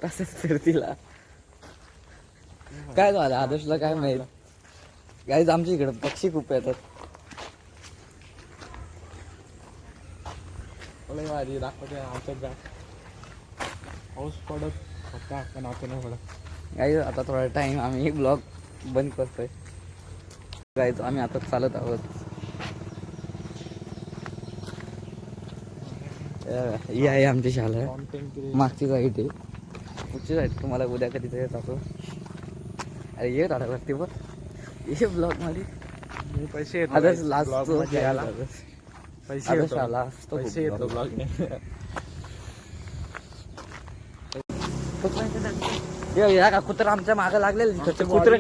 तसेच फिरतीला काय झालं आदर्शला काय माहित. गाईज आमच्या इकडे पक्षी खूप येतात. दाखवते आमच्यात पाऊस पडत होता पण आता नाही पडत. गाईज आता थोडा टाइम आम्ही ब्लॉग बंद करतोय. गाईज आम्ही आता चालत आहोत. ही आहे आमची शाळा. मागची साईड आहे, पुढची साईड तुम्हाला उद्या कधी येत असो. अरे ये राडा वरती बघ ये ब्लॉग मध्ये पैसे आदर्श लास्ट पैसे आदर्श आला पैसे येतो ब्लॉग. या का कुत्रा आमच्या मागं लागलेलं कुत्रे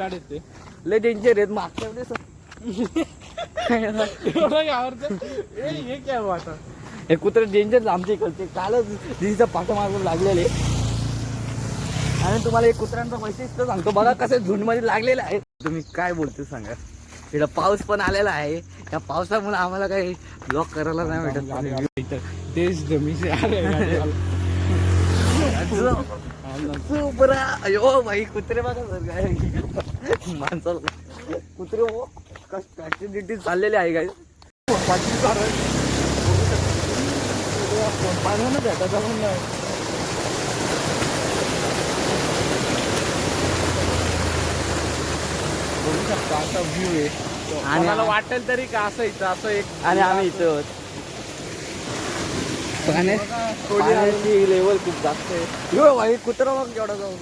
लय डेंजर आहेत. मागच्या वेळेस हे कुत्रे डेंजर आमच्या इकडचे कालच दिदीचा पाठा मागून लागलेले. आणि तुम्हाला एक कुत्र्यांचा वैशिष्ट्य सांगतो बघा कसे झुंडमध्ये लागलेले आहे. तुम्ही काय बोलते सांगा. इकडं पाऊस पण आलेला आहे. या पावसामुळे आम्हाला काही ब्लॉक करायला नाही भेटत. तेच अयो भाई कुत्रे बघा सर काय माणसाला कुत्रे हो ऍक्टिव्हिटी चाललेले आहे काय पाण्यानं भेटायचा पण नाही. बघू शकता असा व्ह्यू आहे. आणि मला वाटेल तरी का असायचं असं एक. आणि आम्ही इथं पाण्याची लेवल खूप जास्त आहे. यो भाई कुत्रा बघ केवढा जाऊ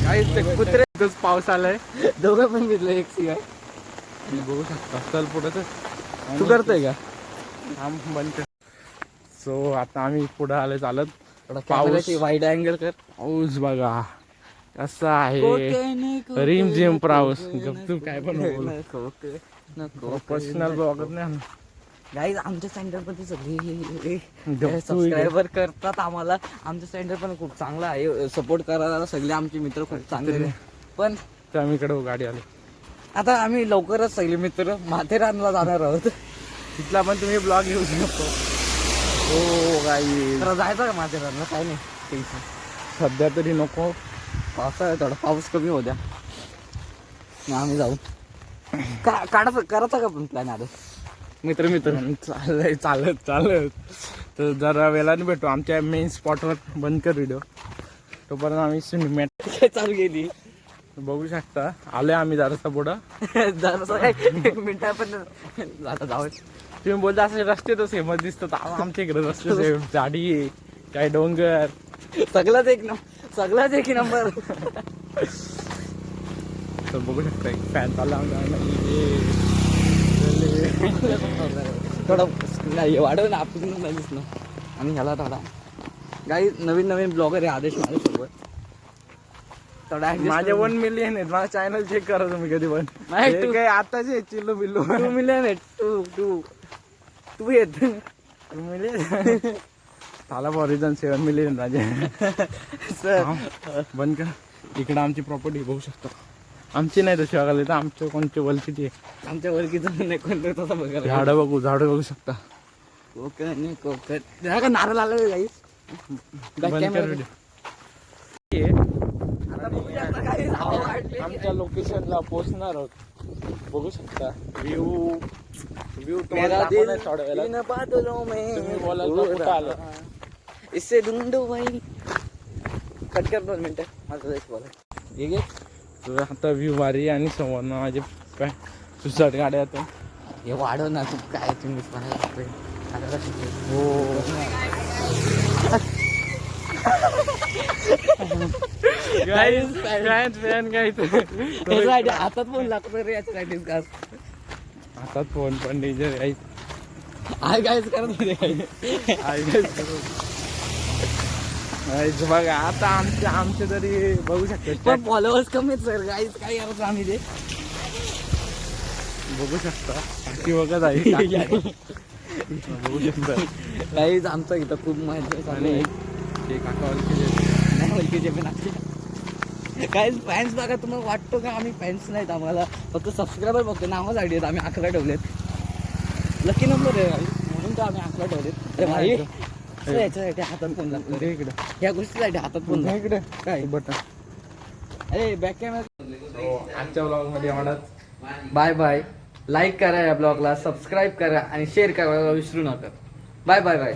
काही कुत्रे पाऊस आलाय. दोघं पण घेतलं एक सिगाय बघू शकता. चल पुढे तू करतोय का बंद कर. सो आता आम्ही पुढे आले चालत. पाऊस वाईड अँगल कर. पाऊस बघा कसा आहे. रिम झिम पाऊस. गपचूप काय पण प्रोफेशनल ब्लॉगर नाही. गाईज आमच्या सेंटर मध्ये सगळे सबस्क्रायबर करतात आम्हाला. आमचं सेंटर पण खूप चांगलं आहे. सपोर्ट करायला सगळे आमचे मित्र खूप चांगले. पण आम्हीकडे गाडी आली. आता आम्ही लवकरच सगळे मित्र माथेरानला जाणार आहोत. तिथला पण तुम्ही ब्लॉग घेऊ शकतो. हो गाई तर जायचं का माथेरानला. काय नाही सध्या तरी नको. पावसाळा थोडा पाऊस कमी होत्या आम्ही जाऊ. करायचा का पण प्लॅन आता मित्र चाललंय चालत. तर जरा वेळाने भेटू आमच्या मेन स्पॉटवर. बंद कर व्हिडिओ तोपर्यंत आम्ही सिनेमॅटिक चालू केली. बघू शकता. आलोय आम्ही जरासा पुढं जरासा एक मिनिटा पण आता जाऊ. तुम्ही बोलता असे रस्ते तर फेमस दिसतात. आमच्या इकडे रस्ते सेम झाडी काय डोंगर सगळाच एक नंबर. तर बघू शकता एक फॅन चालला थोडा नाही वाढव ना आपण नाही दिसणं. आणि ह्याला थोडा काही नवीन ब्लॉगर आहे आदेश माझ्यासोबत. थोडा माझे 1 मिलियन आहेत. माझा चॅनल चेक करा तुम्ही कधी पण. काय आताचे चिल्लू बिल्लू 2 मिलियन आहेत. तू येत 2 मिलियन झाला फॉर 7 मिलियन माझे. सर बंद कर. इकडं आमची प्रॉपर्टी बघू शकता. आमची नाही तशी बघायला तर आमच्या कोणच्या वलकीची आहे. आमच्या वरकीचं नाही कोणतं तसं बघायला. झाडं बघू शकता. कोकण का नारळ आलं काही. आमच्या लोकेशनला पोहोचणार आहोत. बघू शकता व्ह्यू मेरा दिल तुम्ही बादलों में तुम्ही बोलायला कुठं आलं. इससे ढूंढो भाई. कट कर 2 मिनिटं माझं एक बोला. तुझा आता व्ह्यू भारी आणि समोर माझे सुसाट गाड्या आता. हे वाढव ना तू काय तुम्ही हो हातात फोन लागतो रे याच्यासाठी का. हातात फोन पण डेंजर आहे. आय गायच करत बघा आता आमचे तरी बघू शकतो. पण फॉलोअर्स कमी आहेत सर. गाईज काय करायचं आम्ही ते बघू शकता. टाकी बघत आहे. बघू शकता गाईज आमचं इथं खूप माहिती आणि ते काका नाही वलकीचे पण काय फॅन्स बघा, तुम्हाला वाटतो का आम्ही फॅन्स नाहीत, आम्हाला फक्त सबस्क्रायबर बघतो, नावासाठी आहेत, आम्ही 11 ठेवलेत, लकी नंबर आहे म्हणून तर आम्ही 11 ठेवलेत. अरे भाई याच्यासाठी हातात फोन लागतो इकडे, या गोष्टीसाठी हातात फोन इकडे काय बटन. अरे बॅक कॅमेरा. आजच्या ब्लॉग मध्ये एवढाच. Bye bye. लाईक करा या ब्लॉगला, सबस्क्राईब करा आणि शेअर करायला विसरू नका. Bye bye bye.